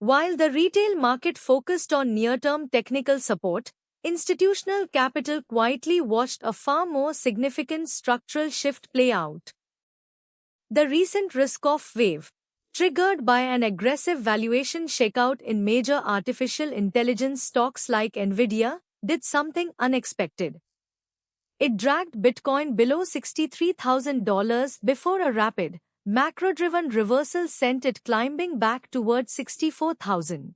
While the retail market focused on near-term technical support, institutional capital quietly watched a far more significant structural shift play out. The recent risk-off wave, triggered by an aggressive valuation shakeout in major artificial intelligence stocks like Nvidia, did something unexpected. It dragged Bitcoin below $63,000 before a rapid, macro-driven reversal sent it climbing back towards 64,000.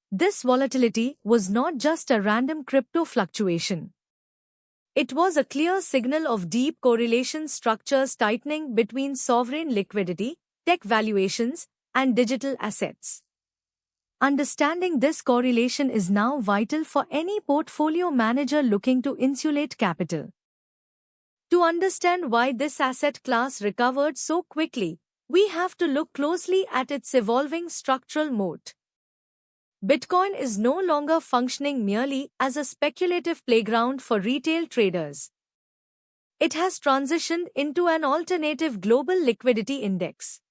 This volatility was not just a random crypto fluctuation. It was a clear signal of deep correlation structures tightening between sovereign liquidity, tech valuations, and digital assets. Understanding this correlation is now vital for any portfolio manager looking to insulate capital. To understand why this asset class recovered so quickly, we have to look closely at its evolving structural moat. Bitcoin is no longer functioning merely as a speculative playground for retail traders. It has transitioned into an alternative global liquidity index.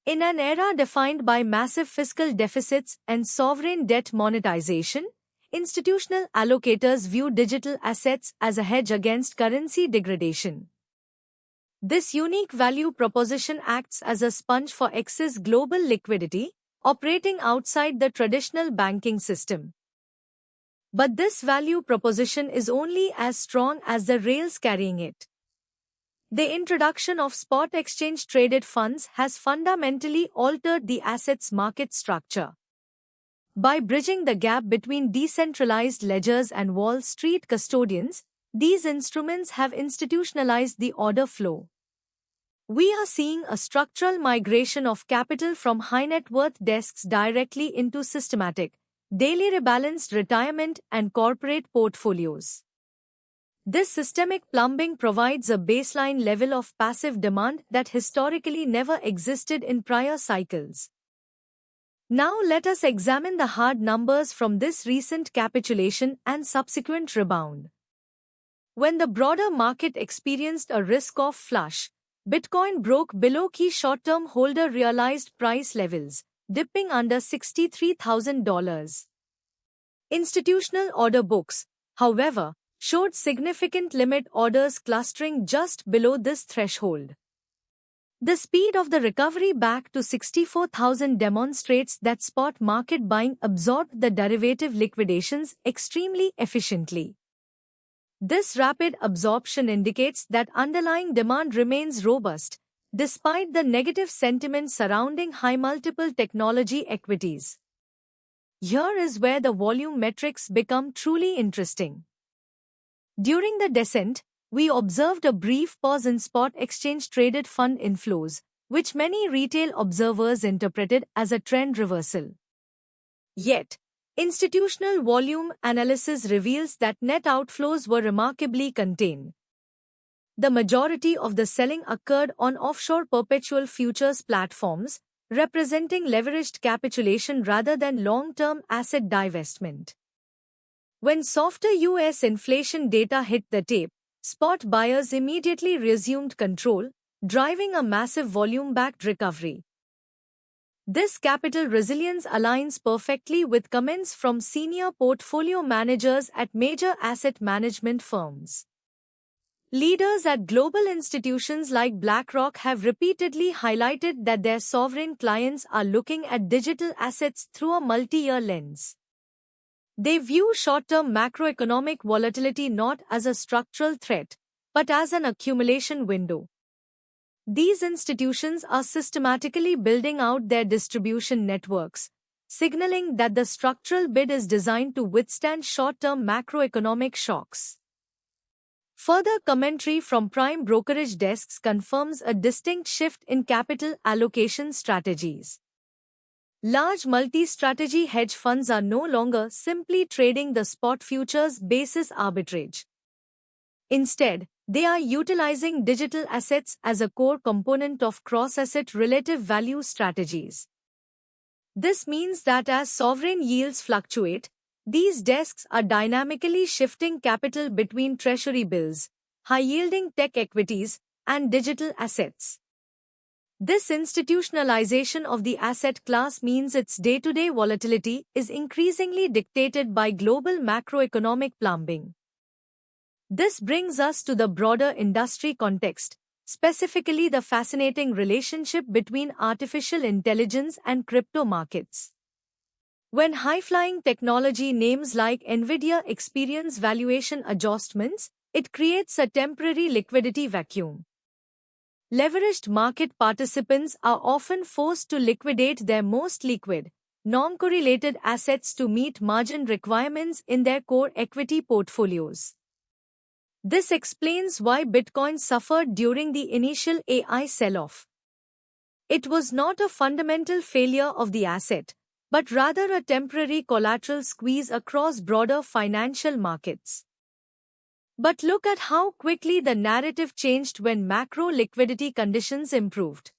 In an era defined by massive fiscal deficits and sovereign debt monetization, institutional allocators view digital assets as a hedge against currency degradation. This unique value proposition acts as a sponge for excess global liquidity, operating outside the traditional banking system. But this value proposition is only as strong as the rails carrying it. The introduction of spot exchange-traded funds has fundamentally altered the assets market structure. By bridging the gap between decentralized ledgers and Wall Street custodians, these instruments have institutionalized the order flow. We are seeing a structural migration of capital from high-net-worth desks directly into systematic, daily rebalanced retirement and corporate portfolios. This systemic plumbing provides a baseline level of passive demand that historically never existed in prior cycles. Now let us examine the hard numbers from this recent capitulation and subsequent rebound. When the broader market experienced a risk-off flush, Bitcoin broke below key short-term holder realized price levels, dipping under $63,000. Institutional order books, however, showed significant limit orders clustering just below this threshold. The speed of the recovery back to 64,000 demonstrates that spot market buying absorbed the derivative liquidations extremely efficiently. This rapid absorption indicates that underlying demand remains robust, despite the negative sentiment surrounding high-multiple technology equities. Here is where the volume metrics become truly interesting. During the descent, we observed a brief pause in spot exchange-traded fund inflows, which many retail observers interpreted as a trend reversal. Yet, institutional volume analysis reveals that net outflows were remarkably contained. The majority of the selling occurred on offshore perpetual futures platforms, representing leveraged capitulation rather than long-term asset divestment. When softer U.S. inflation data hit the tape, spot buyers immediately resumed control, driving a massive volume-backed recovery. This capital resilience aligns perfectly with comments from senior portfolio managers at major asset management firms. Leaders at global institutions like BlackRock have repeatedly highlighted that their sovereign clients are looking at digital assets through a multi-year lens. They view short-term macroeconomic volatility not as a structural threat, but as an accumulation window. These institutions are systematically building out their distribution networks, signaling that the structural bid is designed to withstand short-term macroeconomic shocks. Further commentary from prime brokerage desks confirms a distinct shift in capital allocation strategies. Large multi-strategy hedge funds are no longer simply trading the spot futures basis arbitrage. Instead, they are utilizing digital assets as a core component of cross-asset relative value strategies. This means that as sovereign yields fluctuate, these desks are dynamically shifting capital between treasury bills, high-yielding tech equities, and digital assets. This institutionalization of the asset class means its day-to-day volatility is increasingly dictated by global macroeconomic plumbing. This brings us to the broader industry context, specifically the fascinating relationship between artificial intelligence and crypto markets. When high-flying technology names like NVIDIA experience valuation adjustments, it creates a temporary liquidity vacuum. Leveraged market participants are often forced to liquidate their most liquid, non-correlated assets to meet margin requirements in their core equity portfolios. This explains why Bitcoin suffered during the initial AI sell-off. It was not a fundamental failure of the asset, but rather a temporary collateral squeeze across broader financial markets. But look at how quickly the narrative changed when macro liquidity conditions improved.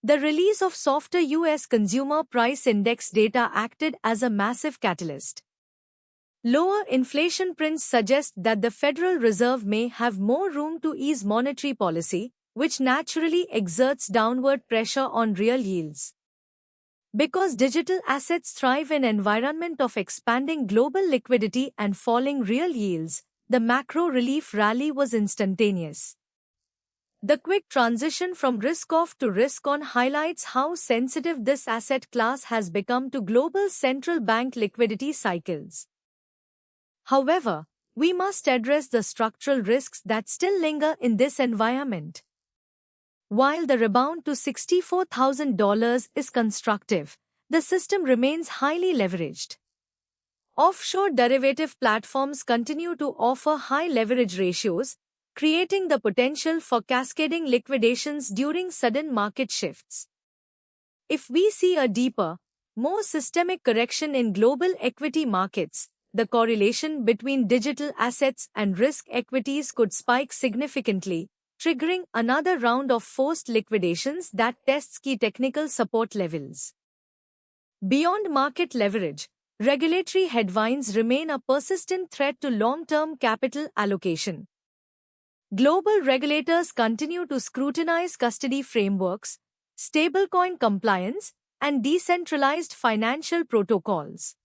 The release of softer U.S. Consumer Price Index data acted as a massive catalyst. Lower inflation prints suggest that the Federal Reserve may have more room to ease monetary policy, which naturally exerts downward pressure on real yields. Because digital assets thrive in an environment of expanding global liquidity and falling real yields, the macro relief rally was instantaneous. The quick transition from risk-off to risk-on highlights how sensitive this asset class has become to global central bank liquidity cycles. However, we must address the structural risks that still linger in this environment. While the rebound to $64,000 is constructive, the system remains highly leveraged. Offshore derivative platforms continue to offer high leverage ratios, creating the potential for cascading liquidations during sudden market shifts. If we see a deeper, more systemic correction in global equity markets, the correlation between digital assets and risk equities could spike significantly, triggering another round of forced liquidations that tests key technical support levels. Beyond market leverage, regulatory headwinds remain a persistent threat to long-term capital allocation. Global regulators continue to scrutinize custody frameworks, stablecoin compliance, and decentralized financial protocols.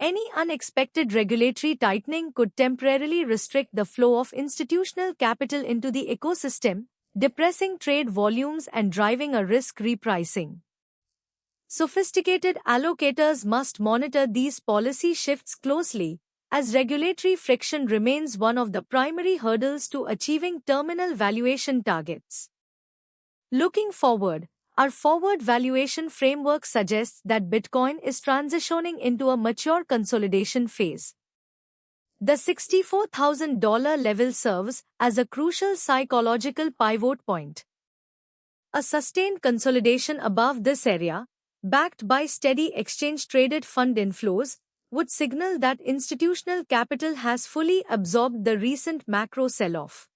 Any unexpected regulatory tightening could temporarily restrict the flow of institutional capital into the ecosystem, depressing trade volumes and driving a risk repricing. Sophisticated allocators must monitor these policy shifts closely, as regulatory friction remains one of the primary hurdles to achieving terminal valuation targets. Looking forward, our forward valuation framework suggests that Bitcoin is transitioning into a mature consolidation phase. The $64,000 level serves as a crucial psychological pivot point. A sustained consolidation above this area, backed by steady exchange-traded fund inflows, would signal that institutional capital has fully absorbed the recent macro sell-off.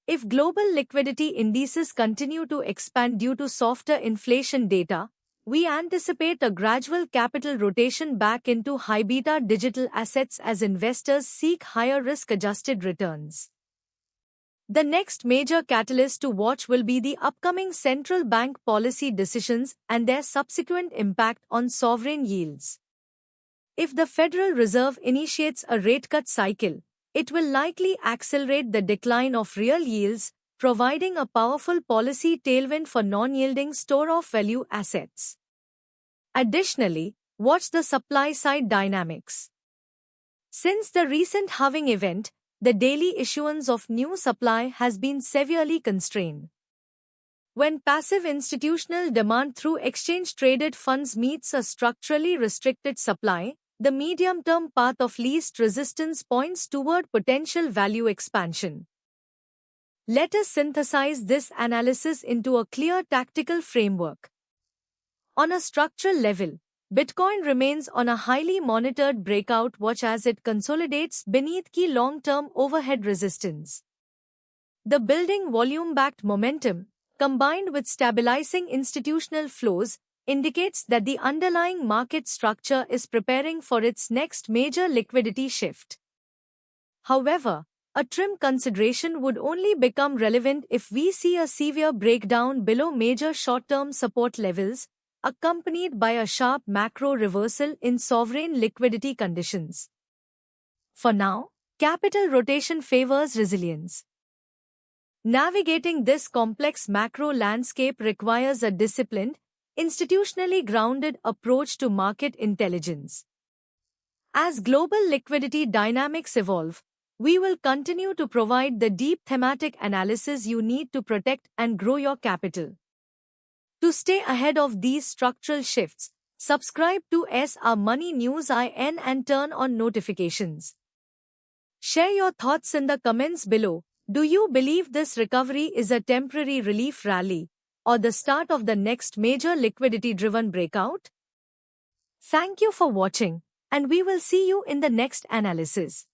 If global liquidity indices continue to expand due to softer inflation data, we anticipate a gradual capital rotation back into high-beta digital assets as investors seek higher risk-adjusted returns. The next major catalyst to watch will be the upcoming central bank policy decisions and their subsequent impact on sovereign yields. If the Federal Reserve initiates a rate cut cycle, it will likely accelerate the decline of real yields, providing a powerful policy tailwind for non-yielding store-of-value assets. Additionally, watch the supply-side dynamics. Since the recent halving event, the daily issuance of new supply has been severely constrained. When passive institutional demand through exchange-traded funds meets a structurally restricted supply, the medium-term path of least resistance points toward potential value expansion. Let us synthesize this analysis into a clear tactical framework. On a structural level, Bitcoin remains on a highly monitored breakout watch as it consolidates beneath key long-term overhead resistance. The building volume-backed momentum, combined with stabilizing institutional flows, indicates that the underlying market structure is preparing for its next major liquidity shift. However, A trim consideration would only become relevant if we see a severe breakdown below major short-term support levels, accompanied by a sharp macro reversal in sovereign liquidity conditions. For now, capital rotation favors resilience. Navigating this complex macro landscape requires a disciplined, institutionally grounded approach to market intelligence. As global liquidity dynamics evolve, we will continue to provide the deep thematic analysis you need to protect and grow your capital. To stay ahead of these structural shifts, subscribe to SR Money News IN and turn on notifications. Share your thoughts in the comments below. Do you believe this recovery is a temporary relief rally or the start of the next major liquidity-driven breakout? Thank you for watching, and we will see you in the next analysis.